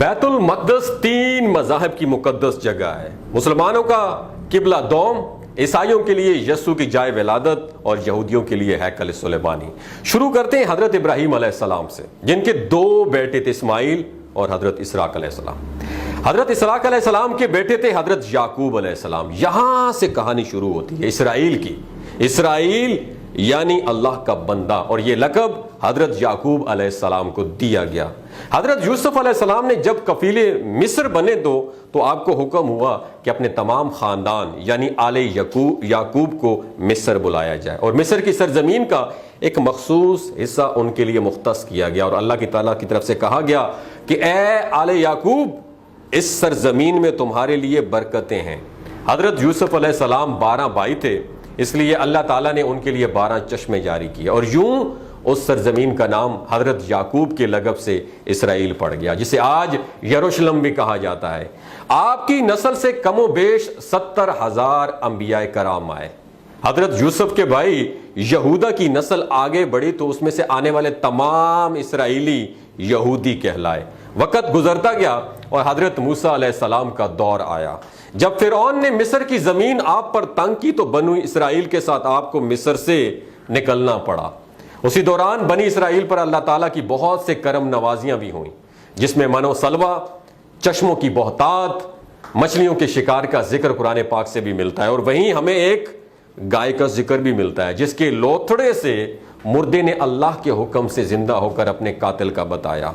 بیت المقدس 3 مذاہب کی مقدس جگہ ہے۔ مسلمانوں کا قبلہ دوم، عیسائیوں کے لیے یسوع کی جائے ولادت اور یہودیوں کے لیے ہیکل سلیمانی۔ شروع کرتے ہیں حضرت ابراہیم علیہ السلام سے، جن کے 2 بیٹے تھے، اسماعیل اور حضرت اسحاق علیہ السلام۔ حضرت اسحاق علیہ السلام کے بیٹے تھے حضرت یعقوب علیہ السلام۔ یہاں سے کہانی شروع ہوتی ہے اسرائیل کی۔ اسرائیل یعنی اللہ کا بندہ، اور یہ لقب حضرت یعقوب علیہ السلام کو دیا گیا۔ حضرت یوسف علیہ السلام نے جب کفیل مصر بنے تو آپ کو حکم ہوا کہ اپنے تمام خاندان یعنی آل یعقوب کو مصر بلایا جائے، اور مصر کی سرزمین کا ایک مخصوص حصہ ان کے لیے مختص کیا گیا، اور اللہ کی تعالیٰ کی طرف سے کہا گیا کہ اے آل یعقوب، اس سرزمین میں تمہارے لیے برکتیں ہیں۔ حضرت یوسف علیہ السلام 12 بھائی تھے، اس لیے اللہ تعالیٰ نے ان کے لیے 12 چشمے جاری کیے، اور یوں اس سرزمین کا نام حضرت یعقوب کے لقب سے اسرائیل پڑ گیا، جسے آج یروشلم بھی کہا جاتا ہے۔ آپ کی نسل سے کم و بیش 70,000 انبیاء کرام آئے۔ حضرت یوسف کے بھائی یہودا کی نسل آگے بڑھی تو اس میں سے آنے والے تمام اسرائیلی یہودی کہلائے۔ وقت گزرتا گیا اور حضرت موسیٰ علیہ السلام کا دور آیا۔ جب فرعون نے مصر کی زمین آپ پر تنگ کی تو بنو اسرائیل کے ساتھ آپ کو مصر سے نکلنا پڑا۔ اسی دوران بنی اسرائیل پر اللہ تعالیٰ کی بہت سے کرم نوازیاں بھی ہوئیں، جس میں من و سلوہ، چشموں کی بہتات، مچھلیوں کے شکار کا ذکر قرآن پاک سے بھی ملتا ہے، اور وہیں ہمیں ایک گائے کا ذکر بھی ملتا ہے جس کے لوتھڑے سے مردے نے اللہ کے حکم سے زندہ ہو کر اپنے قاتل کا بتایا۔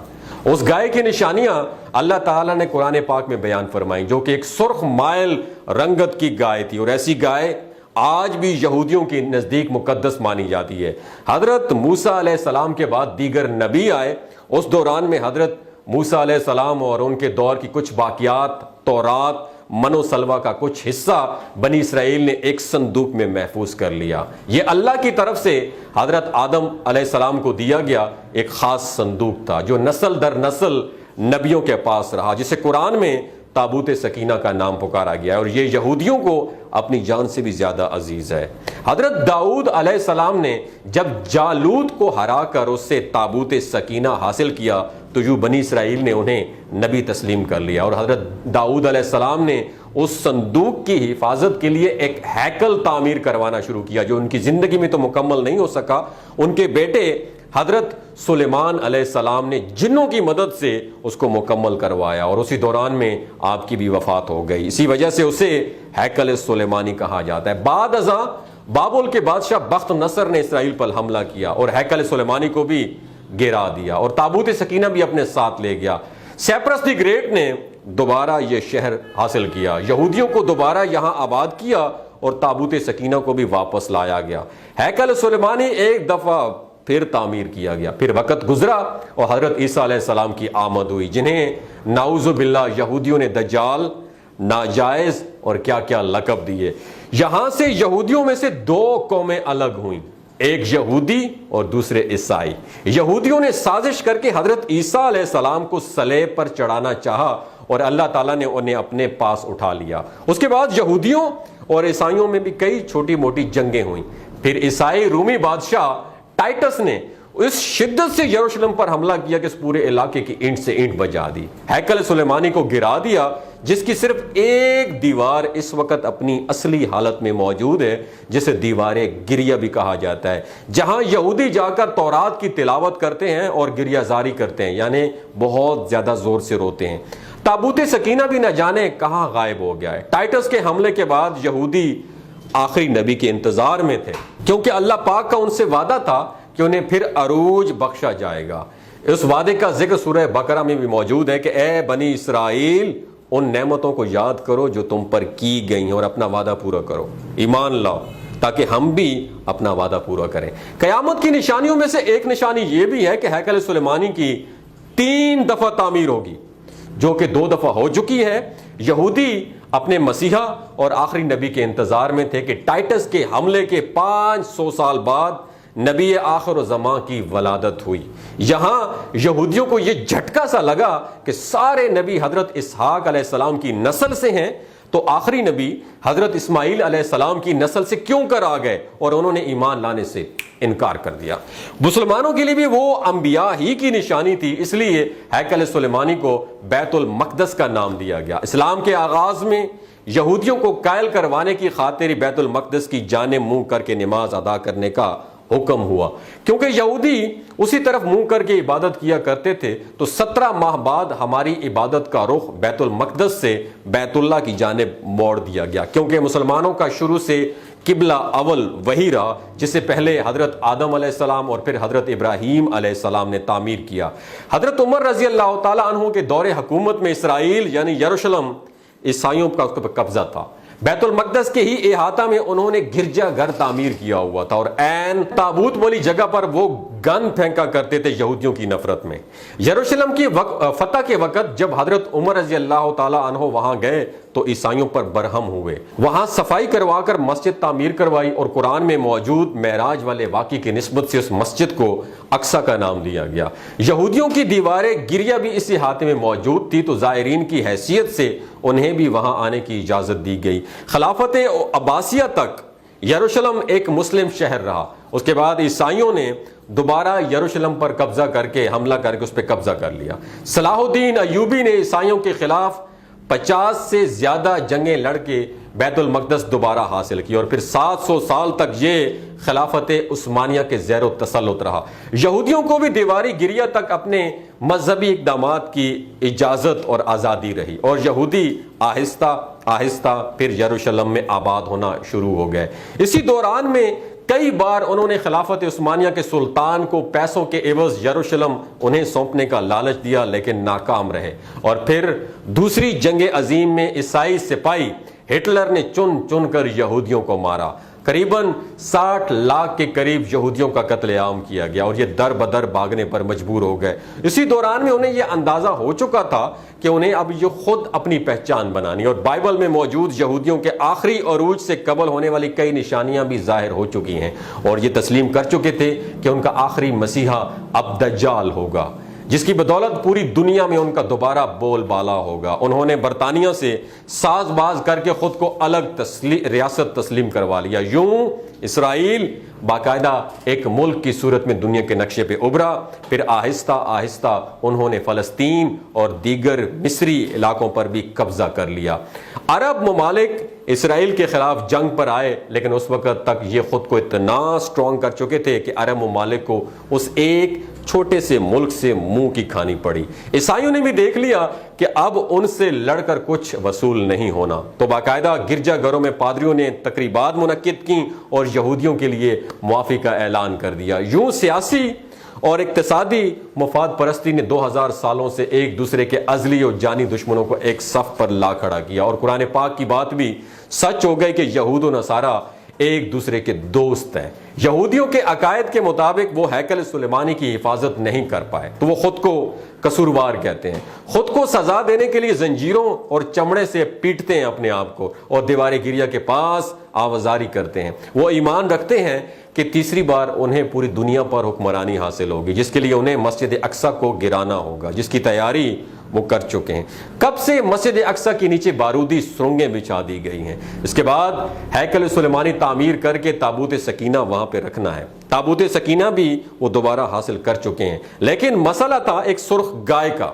اس گائے کی نشانیاں اللہ تعالیٰ نے قرآن پاک میں بیان فرمائیں، جو کہ ایک سرخ مائل رنگت کی گائے تھی، اور ایسی گائے آج بھی یہودیوں کے نزدیک مقدس مانی جاتی ہے۔ حضرت موسیٰ علیہ السلام کے بعد دیگر نبی آئے۔ اس دوران میں حضرت موسیٰ علیہ السلام اور ان کے دور کی کچھ باقیات، تورات، من و سلوہ کا کچھ حصہ بنی اسرائیل نے ایک صندوق میں محفوظ کر لیا۔ یہ اللہ کی طرف سے حضرت آدم علیہ السلام کو دیا گیا ایک خاص صندوق تھا، جو نسل در نسل نبیوں کے پاس رہا، جسے قرآن میں تابوت سکینہ کا نام پکارا گیا ہے، اور یہ یہودیوں کو اپنی جان سے بھی زیادہ عزیز ہے۔ حضرت داؤد علیہ السلام نے جب جالوت کو ہرا کر اس سے تابوت سکینہ حاصل کیا تو یوں بنی اسرائیل نے انہیں نبی تسلیم کر لیا، اور حضرت داؤد علیہ السلام نے اس صندوق کی حفاظت کے لیے ایک ہیکل تعمیر کروانا شروع کیا، جو ان کی زندگی میں تو مکمل نہیں ہو سکا۔ ان کے بیٹے حضرت سلیمان علیہ السلام نے جنوں کی مدد سے اس کو مکمل کروایا، اور اسی دوران میں آپ کی بھی وفات ہو گئی۔ اسی وجہ سے اسے ہیکل سلیمانی کہا جاتا ہے۔ بعد ازاں بابل کے بادشاہ بخت نصر نے اسرائیل پر حملہ کیا اور ہیکل سلیمانی کو بھی گرا دیا، اور تابوت سکینہ بھی اپنے ساتھ لے گیا۔ سیپرس دی گریٹ نے دوبارہ یہ شہر حاصل کیا، یہودیوں کو دوبارہ یہاں آباد کیا، اور تابوت سکینہ کو بھی واپس لایا گیا۔ ہیکل سلیمانی ایک دفعہ پھر تعمیر کیا گیا۔ پھر وقت گزرا اور حضرت عیسیٰ علیہ السلام کی آمد ہوئی، جنہیں نعوذ باللہ یہودیوں نے دجال، ناجائز اور کیا کیا لقب دیے۔ یہاں سے یہودیوں میں سے 2 قومیں الگ ہوئیں، ایک یہودی اور دوسرے عیسائی۔ یہودیوں نے سازش کر کے حضرت عیسیٰ علیہ السلام کو صلیب پر چڑھانا چاہا، اور اللہ تعالیٰ نے انہیں اپنے پاس اٹھا لیا۔ اس کے بعد یہودیوں اور عیسائیوں میں بھی کئی چھوٹی موٹی جنگیں ہوئیں۔ پھر عیسائی رومی بادشاہ ٹائٹس نے اس شدت سے یروشلم پر حملہ کیا کہ اس پورے علاقے کی اینٹ سے اینٹ بجا دی، ہیکل سلیمانی کو گرا دیا، جس کی صرف ایک دیوار اس وقت اپنی اصلی حالت میں موجود ہے، جسے دیوار گریہ بھی کہا جاتا ہے، جہاں یہودی جا کر تورات کی تلاوت کرتے ہیں اور گریہ زاری کرتے ہیں، یعنی بہت زیادہ زور سے روتے ہیں۔ تابوت سکینہ بھی نہ جانے کہاں غائب ہو گیا ہے۔ ٹائٹس کے حملے کے بعد یہودی آخری نبی کے انتظار میں تھے، کیونکہ اللہ پاک کا ان سے وعدہ تھا کہ انہیں پھر عروج بخشا جائے گا۔ اس وعدے کا ذکر سورہ بقرہ میں بھی موجود ہے کہ اے بنی اسرائیل، ان نعمتوں کو یاد کرو جو تم پر کی گئی ہیں، اور اپنا وعدہ پورا کرو، ایمان لاؤ، تاکہ ہم بھی اپنا وعدہ پورا کریں۔ قیامت کی نشانیوں میں سے ایک نشانی یہ بھی ہے کہ ہیکل سلیمانی کی 3 دفعہ تعمیر ہوگی، جو کہ 2 دفعہ ہو چکی ہے۔ یہودی اپنے مسیحا اور آخری نبی کے انتظار میں تھے کہ ٹائٹس کے حملے کے 500 سال بعد نبی آخر و زمان کی ولادت ہوئی۔ یہاں یہودیوں کو یہ جھٹکا سا لگا کہ سارے نبی حضرت اسحاق علیہ السلام کی نسل سے ہیں، تو آخری نبی حضرت اسماعیل علیہ السلام کی نسل سے کیوں کر آ گئے اور انہوں نے ایمان لانے سے انکار کر دیا؟ مسلمانوں کے لیے بھی وہ انبیاء ہی کی نشانی تھی، اس لیے ہیکل سلیمانی کو بیت المقدس کا نام دیا گیا۔ اسلام کے آغاز میں یہودیوں کو قائل کروانے کی خاطر بیت المقدس کی جانب منہ کر کے نماز ادا کرنے کا حکم ہوا، کیونکہ یہودی اسی طرف منہ کر کے عبادت کیا کرتے تھے، تو 17 ماہ بعد ہماری عبادت کا رخ بیت المقدس سے بیت اللہ کی جانب موڑ دیا گیا، کیونکہ مسلمانوں کا شروع سے قبلہ اول وہی رہا جسے پہلے حضرت آدم علیہ السلام اور پھر حضرت ابراہیم علیہ السلام نے تعمیر کیا۔ حضرت عمر رضی اللہ تعالیٰ عنہ کے دور حکومت میں اسرائیل یعنی یروشلم عیسائیوں کا قبضہ تھا۔ بیت المقدس کے ہی احاطہ میں انہوں نے گرجا گھر تعمیر کیا ہوا تھا، اور عین تابوت والی جگہ پر وہ گن پھینکا کرتے تھے یہودیوں کی نفرت میں۔ یروشلم کی فتح کے وقت جب حضرت عمر رضی اللہ تعالیٰ عنہ وہاں گئے تو عیسائیوں پر برہم ہوئے، وہاں صفائی کروا کر مسجد تعمیر کروائی، اور قرآن میں موجود معراج والے واقعے کی نسبت سے اس مسجد کو اقصی کا نام دیا گیا۔ یہودیوں کی دیواریں گریا بھی اس احاطے میں موجود تھی، تو زائرین کی حیثیت سے انہیں بھی وہاں آنے کی اجازت دی گئی۔ خلافت عباسیہ تک یروشلم ایک مسلم شہر رہا، اس کے بعد عیسائیوں نے دوبارہ یروشلم پر قبضہ کر کے حملہ کر کے اس پہ قبضہ کر لیا۔ صلاح الدین ایوبی نے عیسائیوں کے خلاف 50 سے زیادہ جنگیں لڑ کے بیت المقدس دوبارہ حاصل کی، اور پھر 700 سال تک یہ خلافت عثمانیہ کے زیر و تسلط رہا۔ یہودیوں کو بھی دیواری گریا تک اپنے مذہبی اقدامات کی اجازت اور آزادی رہی، اور یہودی آہستہ آہستہ پھر یروشلم میں آباد ہونا شروع ہو گئے۔ اسی دوران میں کئی بار انہوں نے خلافت عثمانیہ کے سلطان کو پیسوں کے عوض یروشلم انہیں سونپنے کا لالچ دیا، لیکن ناکام رہے، اور پھر دوسری جنگ عظیم میں عیسائی سپاہی ہٹلر نے چن چن کر یہودیوں کو مارا، قریباً 60 لاکھ کے قریب یہودیوں کا قتل عام کیا گیا، اور یہ در بدر بھاگنے پر مجبور ہو گئے۔ اسی دوران میں انہیں یہ اندازہ ہو چکا تھا کہ انہیں اب یہ خود اپنی پہچان بنانی، اور بائبل میں موجود یہودیوں کے آخری عروج سے قبل ہونے والی کئی نشانیاں بھی ظاہر ہو چکی ہیں، اور یہ تسلیم کر چکے تھے کہ ان کا آخری مسیحا اب دجال ہوگا، جس کی بدولت پوری دنیا میں ان کا دوبارہ بول بالا ہوگا۔ انہوں نے برطانیہ سے ساز باز کر کے خود کو الگ ریاست تسلیم کروا لیا۔ یوں اسرائیل باقاعدہ ایک ملک کی صورت میں دنیا کے نقشے پہ ابھرا، پھر آہستہ آہستہ انہوں نے فلسطین اور دیگر مصری علاقوں پر بھی قبضہ کر لیا۔ عرب ممالک اسرائیل کے خلاف جنگ پر آئے، لیکن اس وقت تک یہ خود کو اتنا سٹرونگ کر چکے تھے کہ عرب ممالک کو اس ایک چھوٹے سے ملک سے منہ کی کھانی پڑی۔ عیسائیوں نے بھی دیکھ لیا کہ اب ان سے لڑ کر کچھ وصول نہیں ہونا، تو باقاعدہ گرجا گھروں میں پادریوں نے تقریبات منعقد کی اور یہودیوں کے لیے معافی کا اعلان کر دیا۔ یوں سیاسی اور اقتصادی مفاد پرستی نے 2000 سالوں سے ایک دوسرے کے ازلی اور جانی دشمنوں کو ایک صف پر لا کھڑا کیا، اور قرآن پاک کی بات بھی سچ ہو گئی کہ یہود و نصارہ ایک دوسرے کے دوست ہیں۔ یہودیوں کے عقائد کے مطابق وہ ہیکل سلیمانی کی حفاظت نہیں کر پائے، تو وہ خود کو قصوروار کہتے ہیں، خود کو سزا دینے کے لیے زنجیروں اور چمڑے سے پیٹتے ہیں اپنے آپ کو، اور دیوار گریا کے پاس آوازاری کرتے ہیں۔ وہ ایمان رکھتے ہیں کہ تیسری بار انہیں پوری دنیا پر حکمرانی حاصل ہوگی، جس کے لیے انہیں مسجد اقصی کو گرانا ہوگا، جس کی تیاری وہ کر چکے ہیں۔ کب سے مسجد اقصی کے نیچے بارودی سرنگیں بچھا دی گئی ہیں۔ اس کے بعد ہیکل سلیمانی تعمیر کر کے تابوت سکینہ وہاں پہ رکھنا ہے۔ تابوت سکینہ بھی وہ دوبارہ حاصل کر چکے ہیں، لیکن مسئلہ تھا ایک سرخ گائے کا،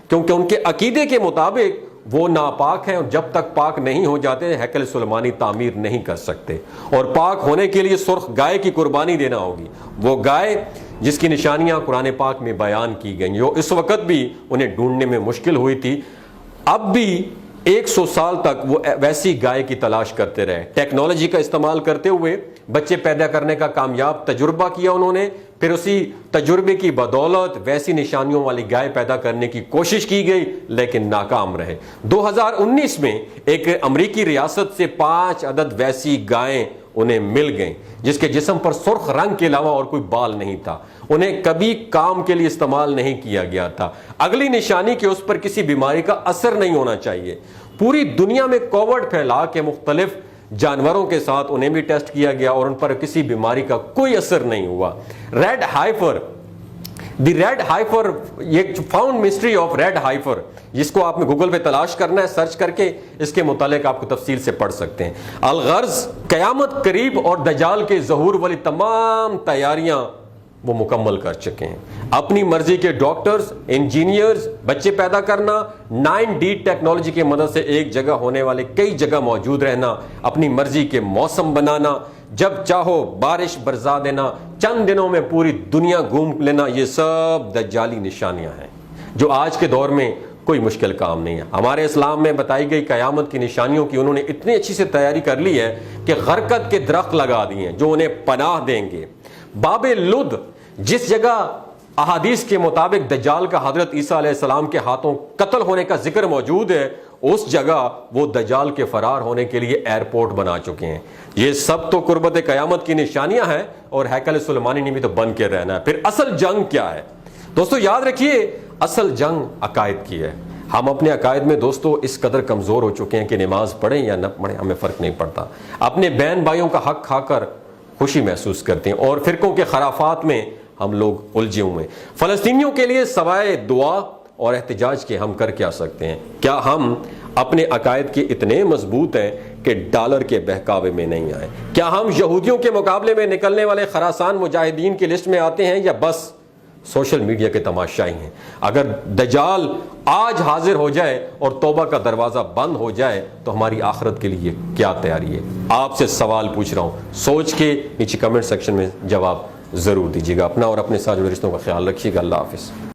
کیونکہ ان کے عقیدے کے مطابق وہ ناپاک ہیں، اور جب تک پاک نہیں ہو جاتے ہیکل سلیمانی تعمیر نہیں کر سکتے، اور پاک ہونے کے لیے سرخ گائے کی قربانی دینا ہوگی۔ وہ گائے جس کی نشانیاں قرآن پاک میں بیان کی گئیں، جو اس وقت بھی انہیں ڈھونڈنے میں مشکل ہوئی تھی، اب بھی 100 سال تک وہ ویسی گائے کی تلاش کرتے رہے۔ ٹیکنالوجی کا استعمال کرتے ہوئے بچے پیدا کرنے کا کامیاب تجربہ کیا انہوں نے، پھر اسی تجربے کی بدولت ویسی نشانیوں والی گائے پیدا کرنے کی کوشش کی گئی، لیکن ناکام رہے۔ 2019 میں ایک امریکی ریاست سے 5 عدد ویسی گائیں انہیں مل گئیں، جس کے جسم پر سرخ رنگ کے علاوہ اور کوئی بال نہیں تھا، انہیں کبھی کام کے لیے استعمال نہیں کیا گیا تھا۔ اگلی نشانی کہ اس پر کسی بیماری کا اثر نہیں ہونا چاہیے۔ پوری دنیا میں کووڈ پھیلا کے مختلف جانوروں کے ساتھ انہیں بھی ٹیسٹ کیا گیا، اور ان پر کسی بیماری کا کوئی اثر نہیں ہوا۔ ریڈ ہائفر، دی ریڈ ہائفر، یہ فاؤنڈ مسٹری آف ریڈ ہائفر، جس کو آپ نے گوگل پہ تلاش کرنا ہے، سرچ کر کے اس کے متعلق آپ کو تفصیل سے پڑھ سکتے ہیں۔ الغرض قیامت قریب اور دجال کے ظہور والی تمام تیاریاں وہ مکمل کر چکے ہیں۔ اپنی مرضی کے ڈاکٹرز، انجینئرز، بچے پیدا کرنا، 9D ٹیکنالوجی کی مدد سے ایک جگہ ہونے والے کئی جگہ موجود رہنا، اپنی مرضی کے موسم بنانا، جب چاہو بارش برسا دینا، چند دنوں میں پوری دنیا گھوم لینا، یہ سب دجالی نشانیاں ہیں جو آج کے دور میں کوئی مشکل کام نہیں ہے۔ ہمارے اسلام میں بتائی گئی قیامت کی نشانیوں کی انہوں نے اتنی اچھی سے تیاری کر لی ہے کہ غرقت کے درخت لگا دیے ہیں جو انہیں پناہ دیں گے۔ باب لد، جس جگہ احادیث کے مطابق دجال کا حضرت عیسیٰ علیہ السلام کے ہاتھوں قتل ہونے کا ذکر موجود ہے، اس جگہ وہ دجال کے فرار ہونے کے لیے ایئرپورٹ بنا چکے ہیں۔ یہ سب تو قربت قیامت کی نشانیاں ہیں، اور ہیکل سلیمانی نے بھی تو بن کے رہنا ہے۔ پھر اصل جنگ کیا ہے دوستو؟ یاد رکھیے، اصل جنگ عقائد کی ہے۔ ہم اپنے عقائد میں دوستو اس قدر کمزور ہو چکے ہیں کہ نماز پڑھیں یا نہ پڑھیں ہمیں فرق نہیں پڑتا، اپنے بہن بھائیوں کا حق کھا کر خوشی محسوس کرتے ہیں، اور فرقوں کے خرافات میں ہم لوگ الجھے ہوئے ہیں۔ فلسطینیوں کے لیے سوائے دعا اور احتجاج کے ہم کر کیا سکتے ہیں؟ کیا ہم اپنے عقائد کے اتنے مضبوط ہیں کہ ڈالر کے بہکاوے میں نہیں آئے؟ کیا ہم یہودیوں کے مقابلے میں نکلنے والے خراسان مجاہدین کی لسٹ میں آتے ہیں، یا بس سوشل میڈیا کے تماشائی ہیں؟ اگر دجال آج حاضر ہو جائے اور توبہ کا دروازہ بند ہو جائے تو ہماری آخرت کے لیے کیا تیاری ہے؟ آپ سے سوال پوچھ رہا ہوں، سوچ کے نیچے کمنٹ سیکشن میں جواب ضرور دیجیے گا۔ اپنا اور اپنے ساتھ جڑے رشتوں کا خیال رکھیے گا۔ اللہ حافظ۔